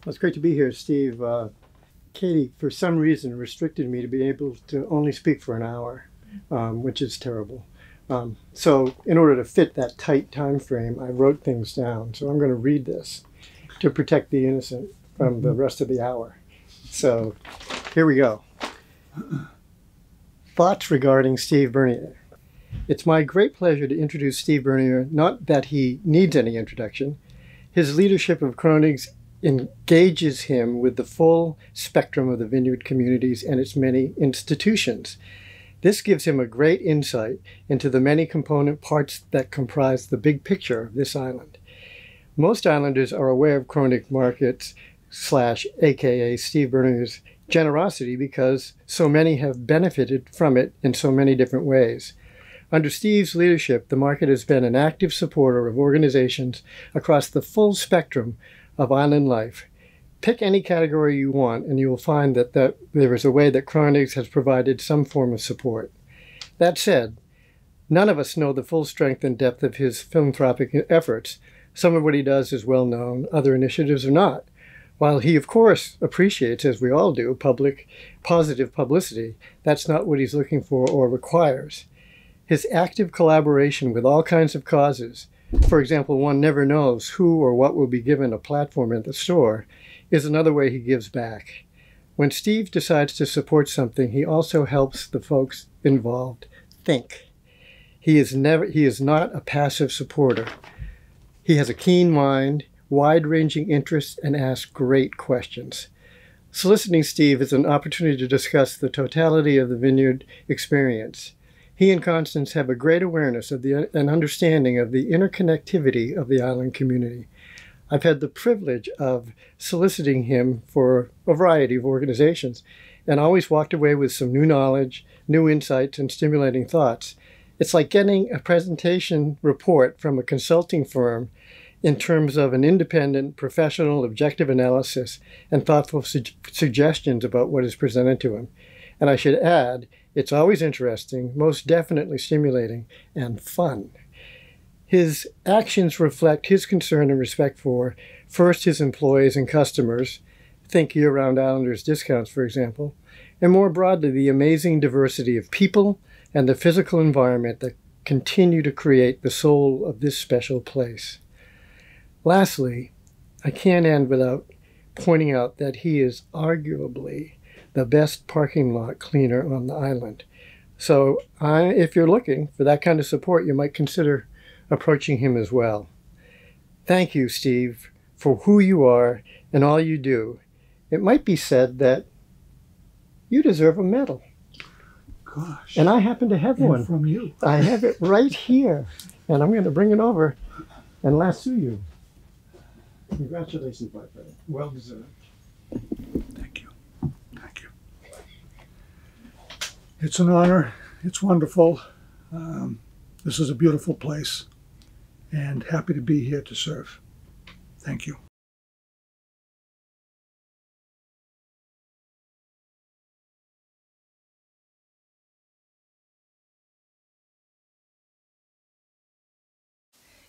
Well, it's great to be here, Steve. Katie, for some reason, restricted me to be able to only speak for an hour, which is terrible. So in order to fit that tight time frame, I wrote things down. So I'm going to read this to protect the innocent from the rest of the hour. So here we go. Thoughts regarding Steve Bernier. It's my great pleasure to introduce Steve Bernier, not that he needs any introduction. His leadership of Kronig's engages him with the full spectrum of the Vineyard communities and its many institutions. This gives him a great insight into the many component parts that comprise the big picture of this island. Most islanders are aware of Kronig Markets / aka Steve Bernier's generosity because so many have benefited from it in so many different ways. Under Steve's leadership, the market has been an active supporter of organizations across the full spectrum of island life. Pick any category you want, and you will find that there is a way that Kronig's has provided some form of support. That said, none of us know the full strength and depth of his philanthropic efforts. Some of what he does is well known, other initiatives are not. While he, of course, appreciates, as we all do, positive publicity, that's not what he's looking for or requires. His active collaboration with all kinds of causes, for example, one never knows who or what will be given a platform at the store, is another way he gives back. When Steve decides to support something, he also helps the folks involved think. He is not a passive supporter. He has a keen mind, wide-ranging interests, and asks great questions. Soliciting Steve is an opportunity to discuss the totality of the Vineyard experience. He and Constance have a great awareness of and understanding of the interconnectivity of the island community. I've had the privilege of soliciting him for a variety of organizations and always walked away with some new knowledge, new insights, and stimulating thoughts. It's like getting a presentation report from a consulting firm in terms of an independent, professional, objective analysis and thoughtful suggestions about what is presented to him. And I should add, it's always interesting, most definitely stimulating, and fun. His actions reflect his concern and respect for, first, his employees and customers, think year-round Islanders discounts, for example, and more broadly, the amazing diversity of people and the physical environment that continue to create the soul of this special place. Lastly, I can't end without pointing out that he is arguably the best parking lot cleaner on the island. So if you're looking for that kind of support, you might consider approaching him as well. Thank you, Steve, for who you are and all you do. It might be said that you deserve a medal. Gosh. And I happen to have one. From you. I have it right here, and I'm going to bring it over and lasso you. Congratulations, my friend. Well deserved. Thank you. Thank you. It's an honor. It's wonderful. This is a beautiful place, and happy to be here to serve. Thank you.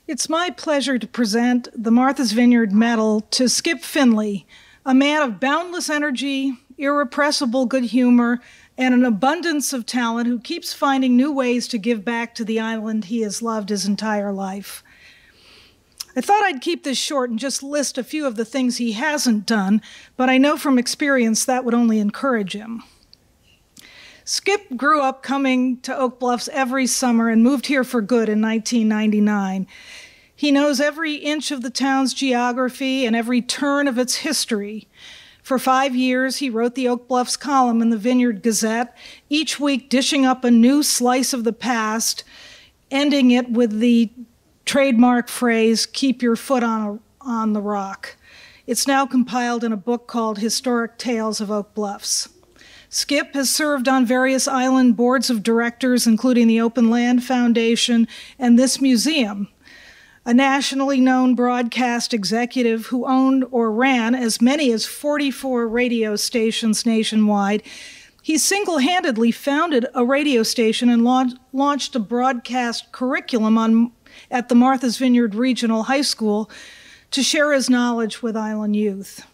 It's my pleasure to present the Martha's Vineyard Medal to Skip Finley, a man of boundless energy, irrepressible good humor, and an abundance of talent who keeps finding new ways to give back to the island he has loved his entire life. I thought I'd keep this short and just list a few of the things he hasn't done, but I know from experience that would only encourage him. Skip grew up coming to Oak Bluffs every summer and moved here for good in 1999. He knows every inch of the town's geography and every turn of its history. For 5 years, he wrote the Oak Bluffs column in the Vineyard Gazette, each week dishing up a new slice of the past, ending it with the trademark phrase, "Keep your foot on the rock." It's now compiled in a book called Historic Tales of Oak Bluffs. Skip has served on various island boards of directors, including the Open Land Foundation and this museum. A nationally known broadcast executive who owned or ran as many as 44 radio stations nationwide, he single-handedly founded a radio station and launched a broadcast curriculum at the Martha's Vineyard Regional High School to share his knowledge with island youth.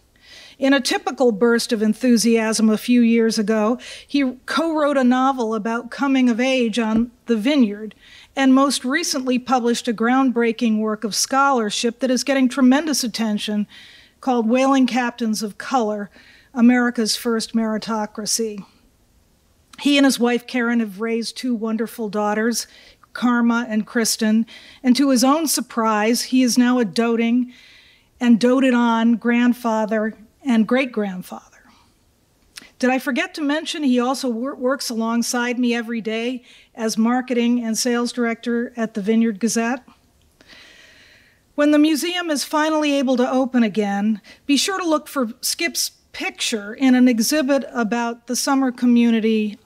In a typical burst of enthusiasm a few years ago, he co-wrote a novel about coming of age on the Vineyard, and most recently published a groundbreaking work of scholarship that is getting tremendous attention called Whaling Captains of Color, America's First Meritocracy. He and his wife Karen have raised two wonderful daughters, Karma and Kristen, and to his own surprise, he is now a doting and doted on grandfather and great-grandfather. Did I forget to mention he also works alongside me every day as marketing and sales director at the Vineyard Gazette? When the museum is finally able to open again, be sure to look for Skip's picture in an exhibit about the summer community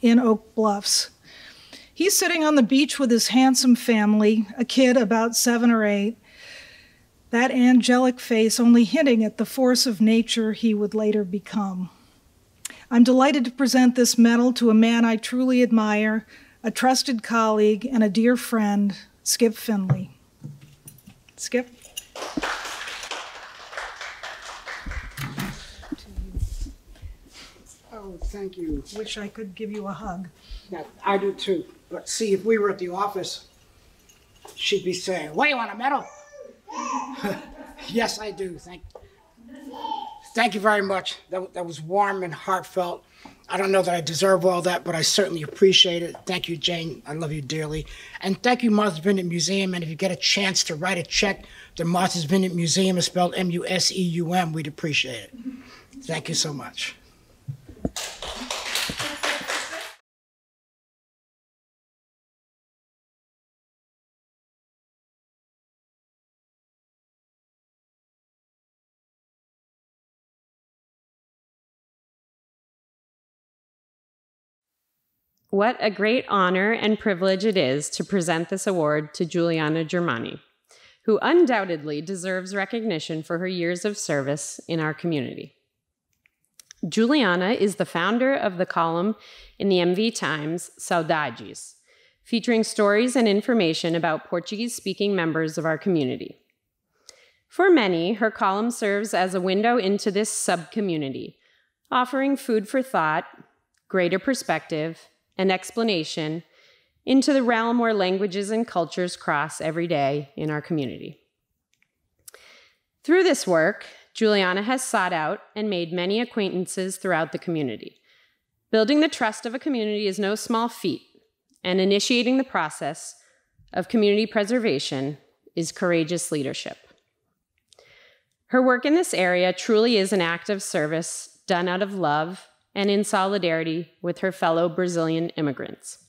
in Oak Bluffs. He's sitting on the beach with his handsome family, a kid about 7 or 8, that angelic face only hinting at the force of nature he would later become. I'm delighted to present this medal to a man I truly admire, a trusted colleague, and a dear friend, Skip Finley. Skip. Oh, thank you. Wish I could give you a hug. Yeah, I do too. But see, if we were at the office, she'd be saying, "What, you want a medal?" Yes, I do. Thank you very much. That was warm and heartfelt. I don't know that I deserve all that, but I certainly appreciate it. Thank you, Jane. I love you dearly. And thank you, Martha's Vineyard Museum. And if you get a chance to write a check to Martha's Vineyard Museum, it's spelled M-U-S-E-U-M, we'd appreciate it. Thank you so much. What a great honor and privilege it is to present this award to Juliana Germani, who undoubtedly deserves recognition for her years of service in our community. Juliana is the founder of the column in the MV Times, Saudades, featuring stories and information about Portuguese-speaking members of our community. For many, her column serves as a window into this sub-community, offering food for thought, greater perspective, and explanation into the realm where languages and cultures cross every day in our community. Through this work, Juliana has sought out and made many acquaintances throughout the community. Building the trust of a community is no small feat, and initiating the process of community preservation is courageous leadership. Her work in this area truly is an act of service done out of love and in solidarity with her fellow Brazilian immigrants.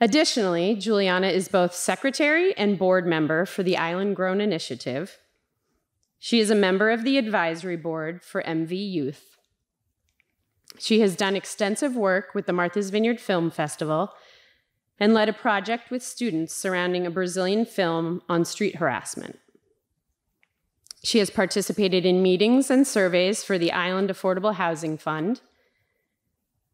Additionally, Juliana is both secretary and board member for the Island Grown Initiative. She is a member of the advisory board for MV Youth. She has done extensive work with the Martha's Vineyard Film Festival and led a project with students surrounding a Brazilian film on street harassment. She has participated in meetings and surveys for the Island Affordable Housing Fund.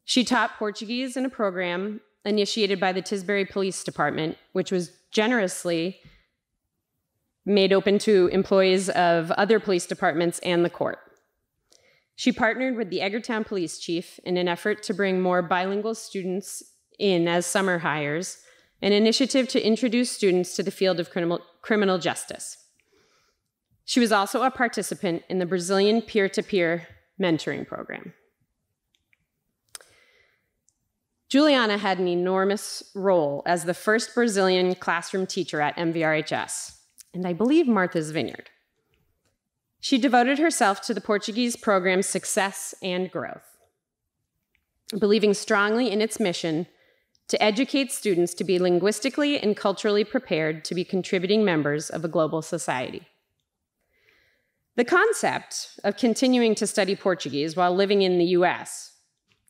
She taught Portuguese in a program initiated by the Tisbury Police Department, which was generously made open to employees of other police departments and the court. She partnered with the Edgartown Police Chief in an effort to bring more bilingual students in as summer hires, an initiative to introduce students to the field of criminal justice. She was also a participant in the Brazilian peer-to-peer mentoring program. Juliana had an enormous role as the first Brazilian classroom teacher at MVRHS, and I believe Martha's Vineyard. She devoted herself to the Portuguese program's success and growth, believing strongly in its mission to educate students to be linguistically and culturally prepared to be contributing members of a global society. The concept of continuing to study Portuguese while living in the US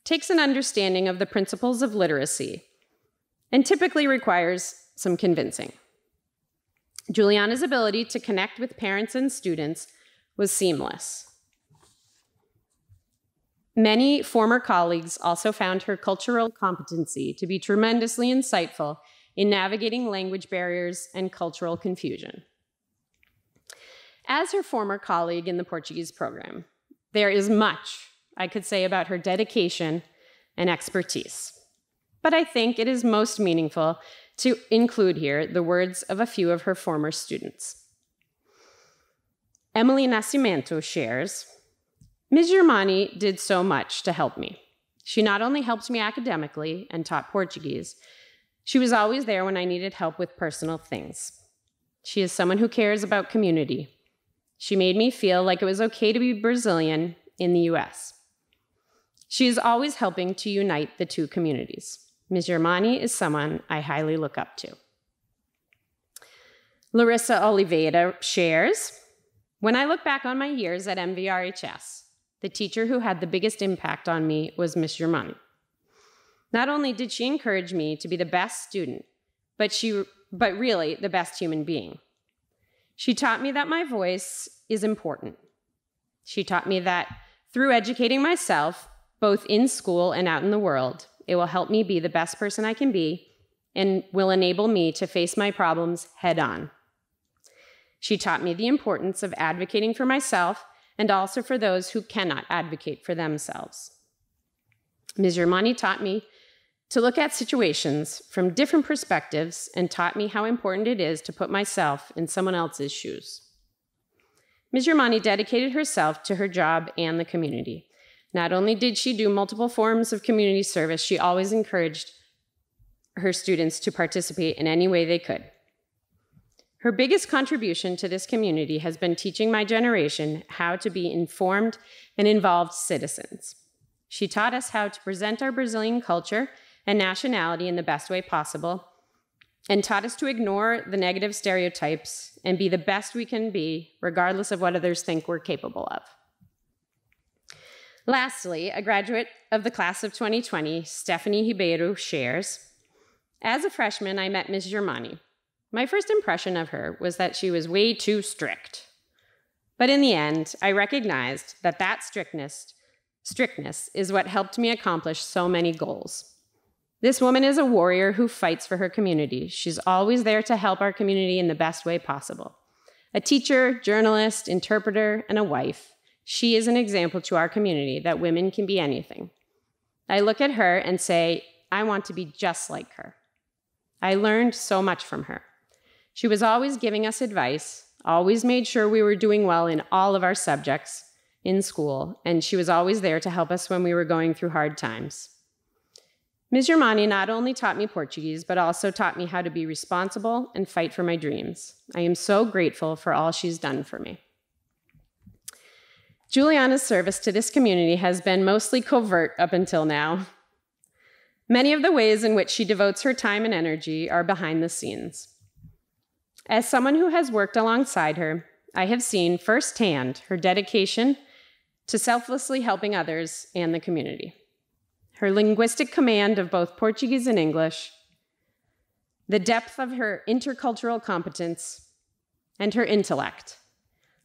takes an understanding of the principles of literacy and typically requires some convincing. Juliana's ability to connect with parents and students was seamless. Many former colleagues also found her cultural competency to be tremendously insightful in navigating language barriers and cultural confusion. As her former colleague in the Portuguese program, there is much I could say about her dedication and expertise. But I think it is most meaningful to include here the words of a few of her former students. Emily Nascimento shares, Ms. Germani did so much to help me. She not only helped me academically and taught Portuguese, she was always there when I needed help with personal things. She is someone who cares about community. She made me feel like it was okay to be Brazilian in the US. She is always helping to unite the two communities. Ms. Germani is someone I highly look up to. Larissa Oliveira shares, when I look back on my years at MVRHS, the teacher who had the biggest impact on me was Ms. Germani. Not only did she encourage me to be the best student, but really the best human being. She taught me that my voice is important. She taught me that through educating myself, both in school and out in the world, it will help me be the best person I can be and will enable me to face my problems head on. She taught me the importance of advocating for myself and also for those who cannot advocate for themselves. Ms. Germani taught me to look at situations from different perspectives and taught me how important it is to put myself in someone else's shoes. Ms. Germani dedicated herself to her job and the community. Not only did she do multiple forms of community service, she always encouraged her students to participate in any way they could. Her biggest contribution to this community has been teaching my generation how to be informed and involved citizens. She taught us how to present our Brazilian culture and nationality in the best way possible, and taught us to ignore the negative stereotypes and be the best we can be, regardless of what others think we're capable of. Lastly, a graduate of the class of 2020, Stephanie Ribeiro, shares, as a freshman, I met Ms. Germani. My first impression of her was that she was way too strict. But in the end, I recognized that strictness is what helped me accomplish so many goals. This woman is a warrior who fights for her community. She's always there to help our community in the best way possible. A teacher, journalist, interpreter, and a wife, she is an example to our community that women can be anything. I look at her and say, I want to be just like her. I learned so much from her. She was always giving us advice, always made sure we were doing well in all of our subjects in school, and she was always there to help us when we were going through hard times. Ms. Germani not only taught me Portuguese, but also taught me how to be responsible and fight for my dreams. I am so grateful for all she's done for me. Juliana's service to this community has been mostly covert up until now. Many of the ways in which she devotes her time and energy are behind the scenes. As someone who has worked alongside her, I have seen firsthand her dedication to selflessly helping others and the community. Her linguistic command of both Portuguese and English, the depth of her intercultural competence, and her intellect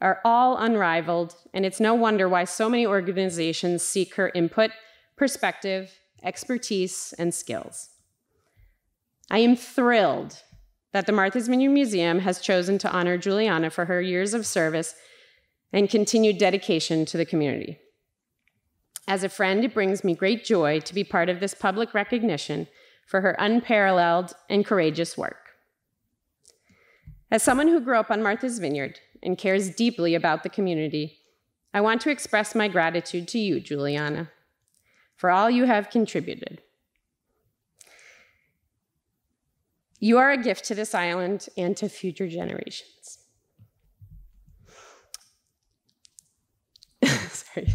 are all unrivaled, and it's no wonder why so many organizations seek her input, perspective, expertise, and skills. I am thrilled that the Martha's Vineyard Museum has chosen to honor Juliana for her years of service and continued dedication to the community. As a friend, it brings me great joy to be part of this public recognition for her unparalleled and courageous work. As someone who grew up on Martha's Vineyard and cares deeply about the community, I want to express my gratitude to you, Juliana, for all you have contributed. You are a gift to this island and to future generations. Sorry.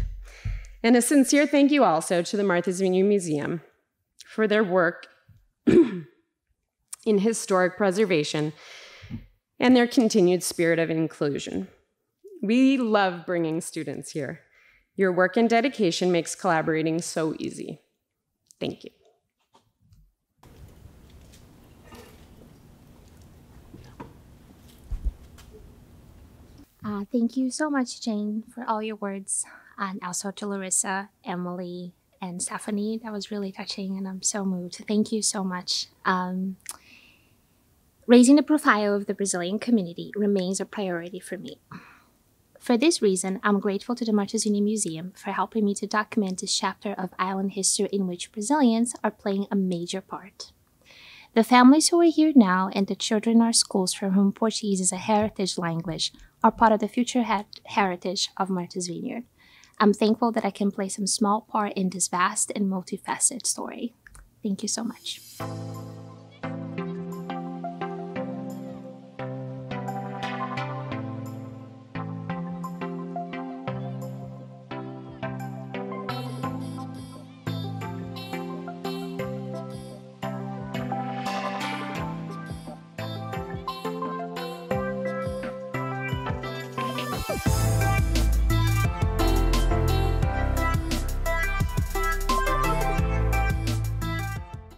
And a sincere thank you also to the Martha's Vineyard Museum for their work in historic preservation and their continued spirit of inclusion. We love bringing students here. Your work and dedication makes collaborating so easy. Thank you. Thank you so much, Jane, for all your words, and also to Larissa, Emily, and Stephanie. That was really touching, and I'm so moved. Thank you so much. Raising the profile of the Brazilian community remains a priority for me. For this reason, I'm grateful to the Martha's Vineyard Museum for helping me to document this chapter of island history in which Brazilians are playing a major part. The families who are here now and the children in our schools for whom Portuguese is a heritage language are part of the future heritage of Martha's Vineyard. I'm thankful that I can play some small part in this vast and multifaceted story. Thank you so much.